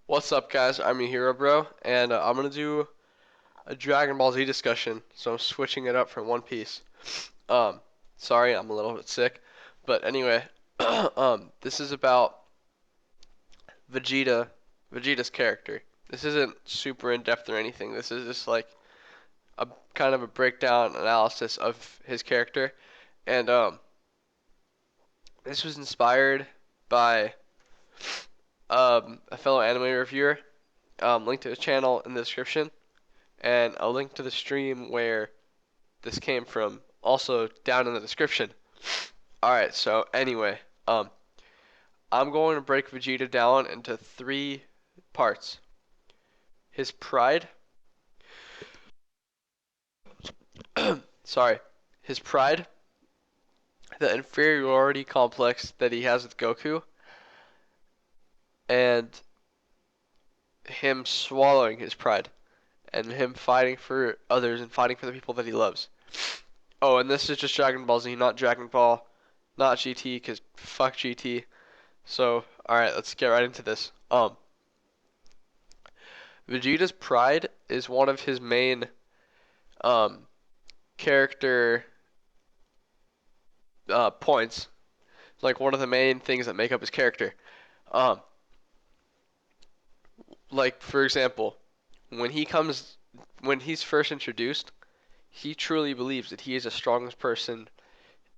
What's up, guys? I'm your hero, bro, and I'm gonna do a Dragon Ball Z discussion. So I'm switching it up from One Piece. Um, Sorry, I'm a little bit sick, but anyway, this is about Vegeta, Vegeta's character. This isn't super in depth or anything. This is just like a kind of a breakdown analysis of his character, and this was inspired by a fellow anime reviewer. Link to his channel in the description, and a link to the stream where this came from also down in the description. Alright, so anyway, I'm going to break Vegeta down into three parts. His pride, sorry, his pride, the inferiority complex that he has with Goku, and him swallowing his pride, and him fighting for others and fighting for the people that he loves. Oh, and this is just Dragon Ball Z, not Dragon Ball, not GT, because fuck GT. So, alright, let's get right into this. Vegeta's pride is one of his main um character points. Like one of the main things that make up his character. Um, like for example, when he comes, when he's first introduced, he truly believes that he is the strongest person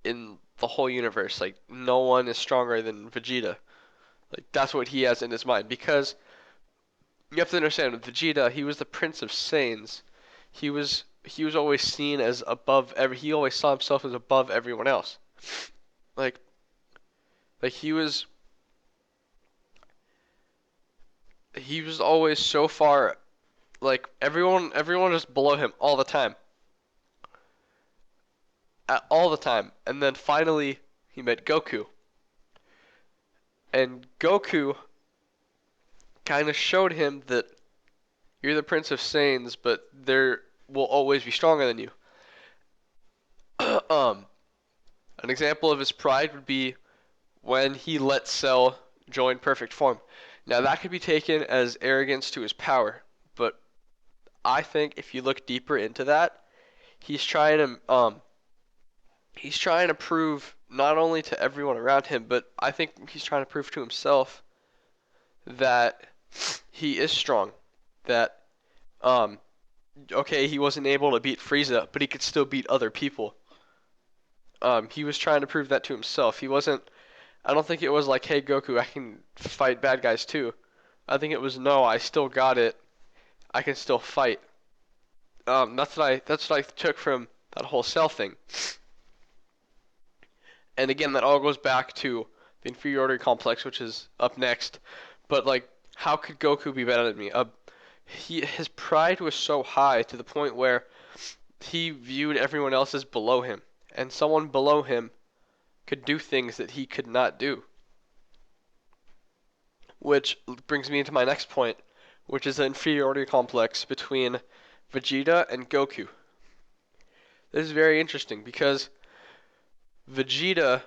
in the whole universe. Like no one is stronger than Vegeta. Like that's what he has in his mind because you have to understand with Vegeta, he was the Prince of Saiyans. He was always seen as above every. He always saw himself as above everyone else. Like like he was always so far like everyone just below him all the time. All the time. And then finally he met Goku. And Goku kind of showed him that you're the Prince of Saiyans, but there will always be stronger than you. um an example of his pride would be when he let Cell join perfect form. Now that could be taken as arrogance to his power, but I think if you look deeper into that, he's trying to prove not only to everyone around him, but I think he's trying to prove to himself that he is strong. That um okay, he wasn't able to beat Frieza, but he could still beat other people. He was trying to prove that to himself. He wasn't. I don't think it was like, hey Goku, I can fight bad guys too. I think it was no, I still got it. I can still fight. That's what I took from that whole Cell thing. And again, that all goes back to the inferiority complex, which is up next. But like, how could Goku be better than me? His pride was so high to the point where he viewed everyone else as below him, and someone below him could do things that he could not do. Which brings me into my next point, which is the inferiority complex between Vegeta and Goku. This is very interesting because Vegeta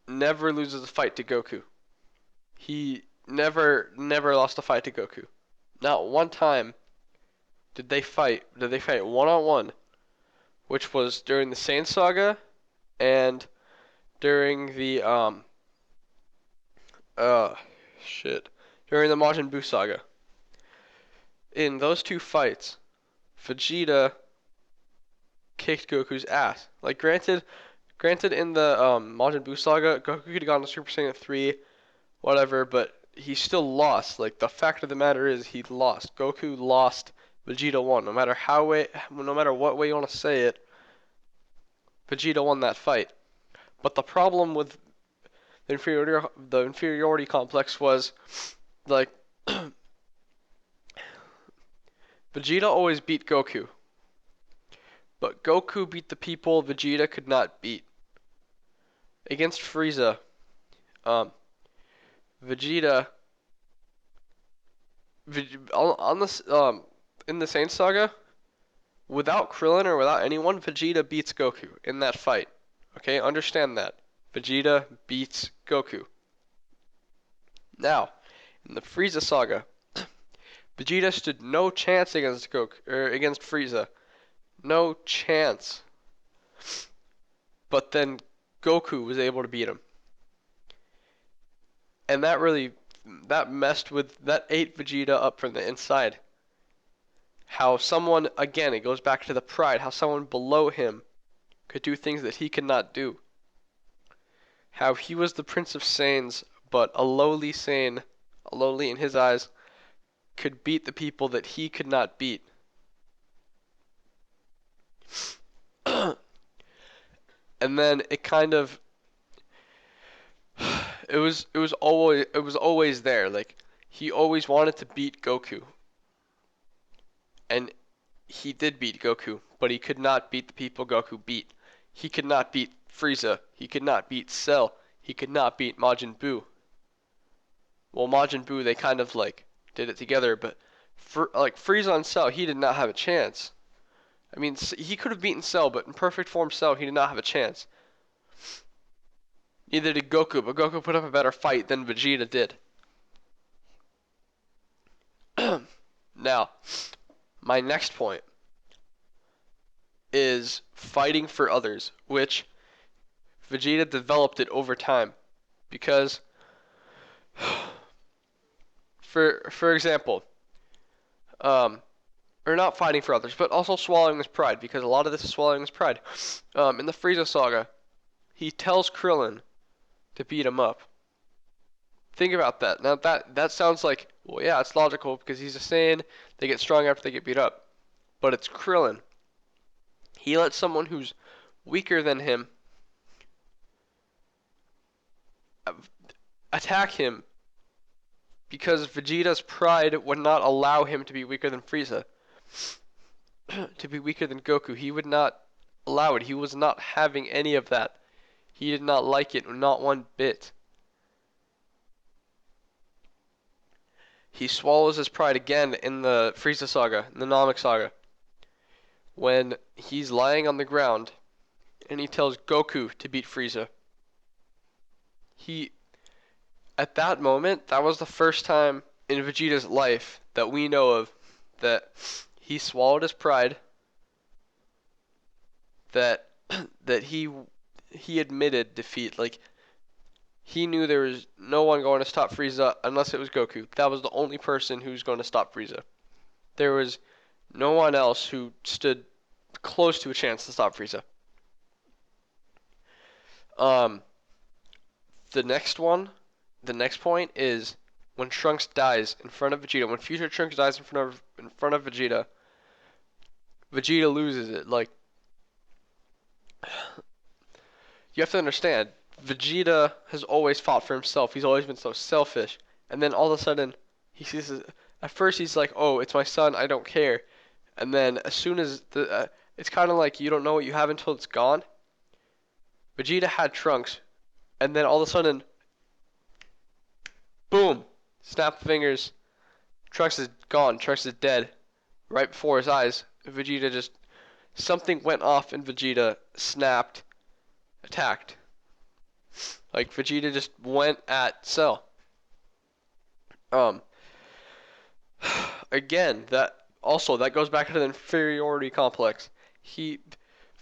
never loses a fight to Goku. He never lost a fight to Goku. Not one time did they fight. Did they fight one on one, which was during the Saiyan saga and during the uh shit during the Majin Buu saga. In those two fights, Vegeta kicked Goku's ass. Like granted in the Majin Buu saga, Goku could have gone to Super Saiyan 3, whatever, but he still lost. Like the fact of the matter is he lost. Goku lost. Vegeta won. No matter what way you want to say it, Vegeta won that fight. But the problem with the inferiority complex was like Vegeta always beat Goku, but Goku beat the people Vegeta could not beat. Against Frieza, um, Vegeta on this in the Saint Saga, without Krillin or without anyone, Vegeta beats Goku in that fight. Okay, understand that. Vegeta beats Goku. Now, In the Frieza saga, Vegeta stood no chance against against Frieza. No chance. But then Goku was able to beat him. And that messed with, that ate Vegeta up from the inside. How someone, again, it goes back to the pride, how someone below him could do things that he could not do. How he was the Prince of Saiyans, but a lowly Saiyan, a lowly in his eyes, could beat the people that he could not beat. And then it kind of it was always there. Like, he always wanted to beat Goku. And he did beat Goku, but he could not beat the people Goku beat. He could not beat Frieza. He could not beat Cell. He could not beat Majin Buu. Well, Majin Buu, they kind of like did it together, but for like Frieza and Cell, he did not have a chance. I mean, he could have beaten Cell, but in perfect form Cell, he did not have a chance. Neither did Goku, but Goku put up a better fight than Vegeta did. Now, my next point is fighting for others, which Vegeta developed it over time. Because, for example, or not fighting for others, but also swallowing his pride, because a lot of this is swallowing his pride. In the Frieza saga, he tells Krillin to beat him up. Think about that. Now that sounds like, well, yeah, it's logical because he's a Saiyan. They get strong after they get beat up. But it's Krillin. He lets someone who's weaker than him attack him because Vegeta's pride would not allow him to be weaker than Frieza. To be weaker than Goku. He would not allow it. He was not having any of that. He did not like it, not one bit. He swallows his pride again in the Frieza saga, in the Namek saga, when he's lying on the ground and he tells Goku to beat Frieza. At that moment, that was the first time in Vegeta's life that we know of that he swallowed his pride, that he admitted defeat. Like, he knew there was no one going to stop Frieza unless it was Goku. That was the only person who was going to stop Frieza. There was no one else who stood close to a chance to stop Frieza. The next point is when Trunks dies in front of Vegeta. When future Trunks dies in front of Vegeta, Vegeta loses it. Like, you have to understand, Vegeta has always fought for himself. He's always been so selfish. And then all of a sudden, he sees at first he's like, "Oh, it's my son. I don't care." And then as soon as it's kind of like you don't know what you have until it's gone. Vegeta had Trunks, and then all of a sudden, boom! Snap the fingers. Trunks is gone. Trunks is dead. Right before his eyes. Vegeta just, something went off and Vegeta snapped, attacked. Like, Vegeta just went at Cell. Again, that goes back to the inferiority complex.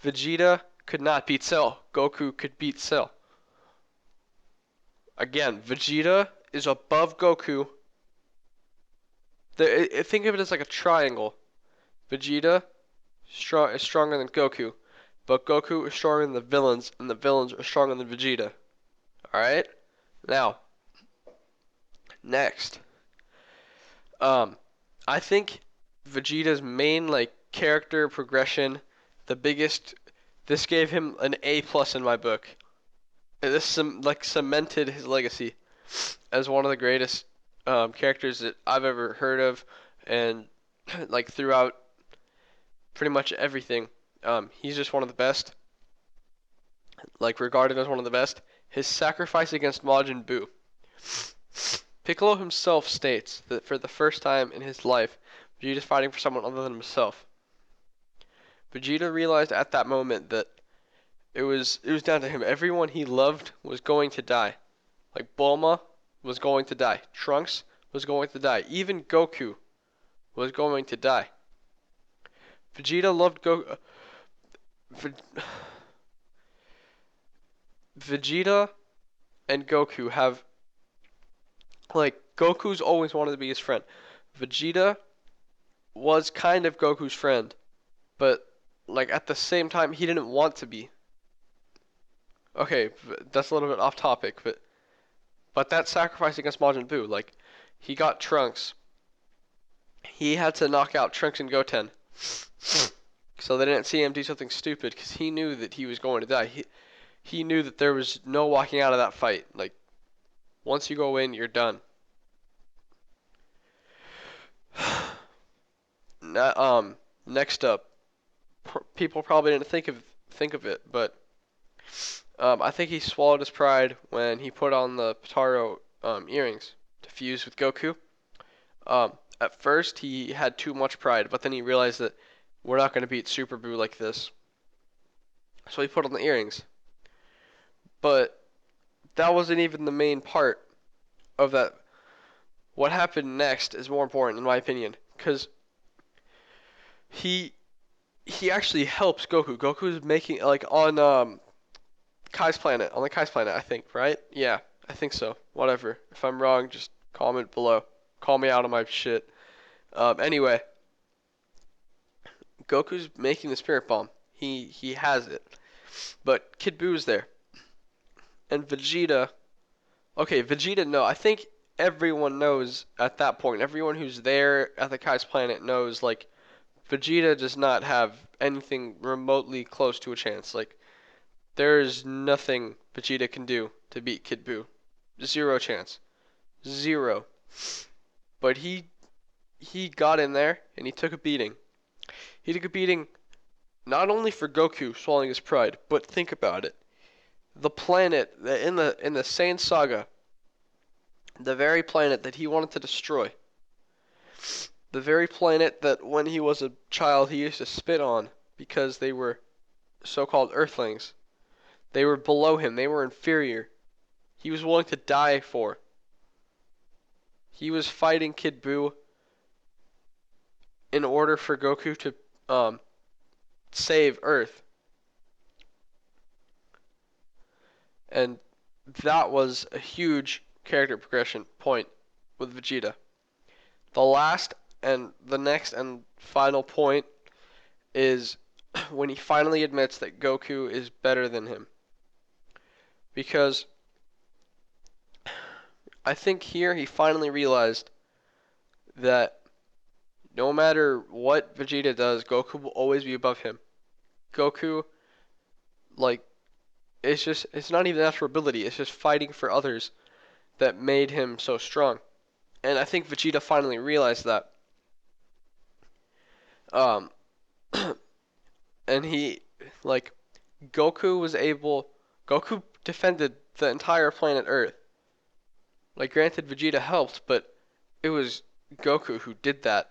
Vegeta could not beat Cell. Goku could beat Cell. Again, Vegeta is above Goku. Think of it as like a triangle. Vegeta is stronger than Goku, but Goku is stronger than the villains, and the villains are stronger than Vegeta. Alright? Now, next. I think Vegeta's main, like, character progression, this gave him an A+ in my book. This cemented his legacy as one of the greatest characters that I've ever heard of, and like throughout pretty much everything. He's just one of the best, like regarded as one of the best. His sacrifice against Majin Buu. Piccolo himself states that for the first time in his life, Vegeta's fighting for someone other than himself. Vegeta realized at that moment that it was down to him. Everyone he loved was going to die. Like, Bulma was going to die. Trunks was going to die. Even Goku was going to die. Vegeta loved Goku. Vegeta and Goku have, like, Goku's always wanted to be his friend. Vegeta was kind of Goku's friend, but like at the same time he didn't want to be. Okay, that's a little bit off topic, but that sacrifice against Majin Buu, like he got Trunks, he had to knock out Trunks and Goten, so they didn't see him do something stupid because he knew that he was going to die. He knew that there was no walking out of that fight. Like once you go in, you're done. Next up, people probably didn't think of it, but I think he swallowed his pride when he put on the Potaro earrings to fuse with Goku. At first, he had too much pride, but then he realized that we're not going to beat Super Buu like this. So he put on the earrings. But that wasn't even the main part of that. What happened next is more important, in my opinion, because he he actually helps Goku. Goku's making like on Kai's planet, on the Kai's planet, I think, right? Yeah, I think so. Whatever. If I'm wrong, just comment below. Call me out on my shit. Anyway, Goku's making the Spirit Bomb. He has it. But Kid Buu's there. And Vegeta. Okay, Vegeta, no. I think everyone knows at that point. Everyone who's there at the Kai's planet knows, like, Vegeta does not have anything remotely close to a chance. Like, there's nothing Vegeta can do to beat Kid Buu. Zero chance. Zero. But he got in there and he took a beating. He took a beating not only for Goku swallowing his pride, but think about it. The planet in the Saiyan saga, the very planet that he wanted to destroy, the very planet that when he was a child he used to spit on because they were so-called Earthlings. They were below him. They were inferior. He was willing to die for. He was fighting Kid Buu in order for Goku to save Earth. And that was a huge character progression point with Vegeta. The last and the next and final point is when he finally admits that Goku is better than him. Because I think here he finally realized that no matter what Vegeta does, Goku will always be above him. Goku, like, it's not even natural ability, it's just fighting for others that made him so strong. And I think Vegeta finally realized that. Um, and he, like, Goku defended the entire planet Earth. Like, granted, Vegeta helped, but it was Goku who did that.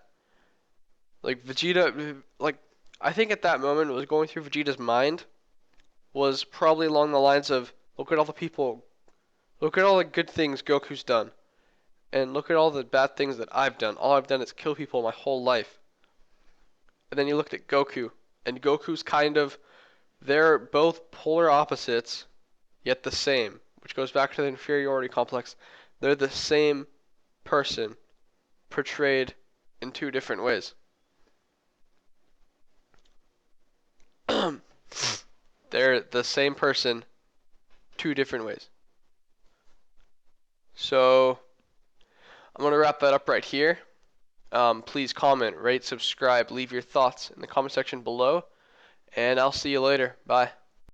Like, Vegeta, like, I think at that moment, what was going through Vegeta's mind was probably along the lines of, look at all the good things Goku's done, and look at all the bad things that I've done. All I've done is kill people my whole life. And then you looked at Goku, and Goku's kind of, they're both polar opposites, yet the same, which goes back to the inferiority complex. They're the same person, portrayed in two different ways. They're the same person, two different ways. So, I'm going to wrap that up right here. Please comment, rate, subscribe, leave your thoughts in the comment section below, and I'll see you later. Bye.